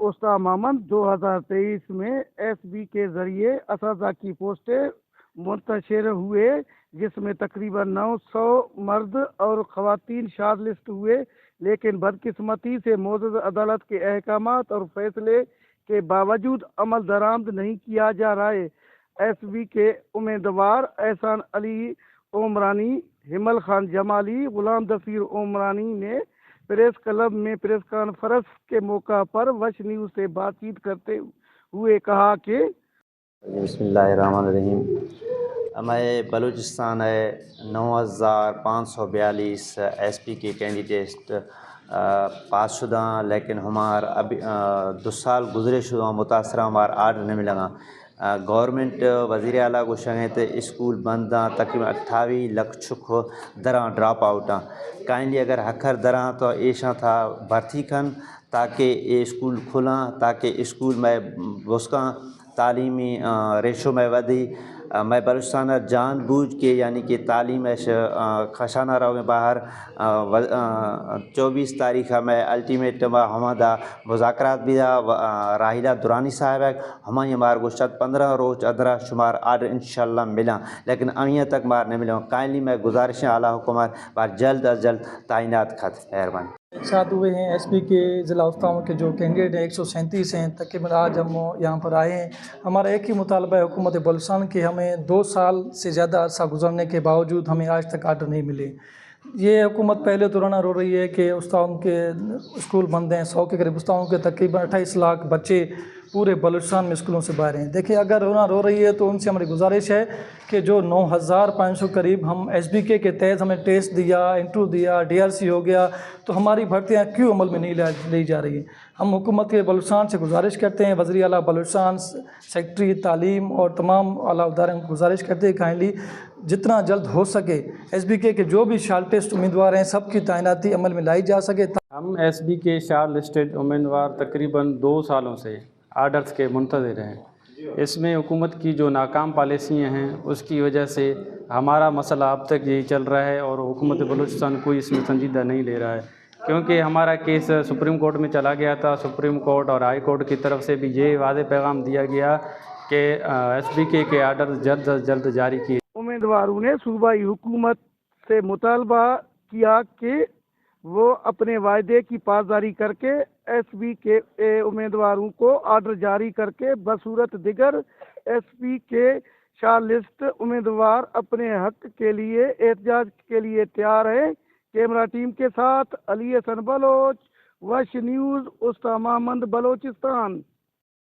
उस्ताद मोहम्मद 2023 में एसबी के जरिए असاتذہ की पोस्टें मुंतशिर हुए, जिसमें तकरीबन 900 मर्द और खवातीन शार्टलिस्ट हुए, लेकिन बदकिस्मती से मौजूदा अदालत के अहकामात और फैसले के बावजूद अमल दरामद नहीं किया जा रहा है। एसबी के उम्मीदवार एहसान अली ओमरानी, हिमल खान जमाली, गुलाम दफीर ओमरानी ने प्रेस क्लब में प्रेस कॉन्फ्रेंस के मौका पर वश न्यूज़ से बातचीत करते हुए कहा कि बिस्मिल्लाहिर्रहमानिर्रहीम। मैं बलूचिस्तान है 9542 एसपी के कैंडिडेट पास शुदा, लेकिन हमार अभी 2 साल गुजरे शुदा मुतासरा हमार आर्डर नहीं मिला। गवर्नमेंट वज़ीर आला को शंगत स्कूल बंद तकरीबन 28 लाख छुक दरा ड्रॉप आउट काइंडली अगर हखर दरा तो ऐसा था भर्ती खन ताकि ये स्कूल खुला, ताकि स्कूल में उसका तालीमी रेशो में वधी। मैं बलूचिस्तान जान बूझ के यानी कि तालीम खशाना रहो में बाहर 24 तारीख में अल्टीमेट हमारा मुज़ाकरात भी राहिला दुरानी साहब है हमारी हमार गुश्त 15 रोज अदरा शुमार आर्डर इंशाल्लाह मिला, लेकिन अभी तक मार नहीं मिला। काइंडली मैं गुजारिश आला हुकूमत पर जल्द अज जल्द तैनात खत मेहरबानी। साथ हुए हैं एसपी के ज़िला उस्तादों के जो कैंडिडेट हैं 137 हैं। तकरीबन आज हम यहाँ पर आए हैं। हमारा एक ही मुतालबा है हुकूमत बलूचिस्तान कि हमें 2 साल से ज़्यादा अरसा गुजरने के बावजूद हमें आज तक आर्डर नहीं मिले। ये हुकूमत पहले तो रोना रो रही है कि उस्तादों के स्कूल बंद हैं, 100 के करीब उस्तादों के तकरीबन 28 लाख बच्चे पूरे बलूचिस्तान में स्कूलों से बाहर हैं। देखिए, अगर रोना रो रही है तो उनसे हमारी गुजारिश है कि जो 9500 करीब हम एसबीके के तहत हमने टेस्ट दिया, इंटरव्यू दिया, डीआरसी हो गया, तो हमारी भर्तियाँ क्यों अमल में नहीं ली जा रही हैं। हम हुकूमत के बलूचिस्तान से गुजारिश करते हैं, वज़ीर आला बलूचिस्तान, सेक्रेटरी तालीम और तमाम आला इदारों को गुजारिश करते हैं काइंडली जितना जल्द हो सके एसबीके के जो भी शार्ट टेस्ट उम्मीदवार हैं सबकी तैनाती अमल में लाई जा सके। हम एसबी के शार्ट लिस्टेड उम्मीदवार तकरीबन 2 सालों से आर्डर्स के मुंतज़िर हैं। इसमें हुकूमत की जो नाकाम पॉलिसियाँ हैं उसकी वजह से हमारा मसला अब तक यही चल रहा है और हुकूमत बलूचिस्तान कोई इसमें संजीदा नहीं ले रहा है, क्योंकि हमारा केस सुप्रीम कोर्ट में चला गया था। सुप्रीम कोर्ट और हाई कोर्ट की तरफ से भी ये वादे पैगाम दिया गया कि एसबीके के आर्डर जल्द अज जल्द जारी किए। उम्मीदवारों ने सूबाई हुकूमत से मुतालबा किया कि वो अपने वायदे की पासदारी करके एसबी के उम्मीदवारों को ऑर्डर जारी करके बसूरत दिगर एसपी के शार्टलिस्ट उम्मीदवार अपने हक के लिए एहतजाज के लिए तैयार है। कैमरा टीम के साथ अली हसन बलोच, वश न्यूज़, उस्ताद मोहम्मद, बलोचिस्तान।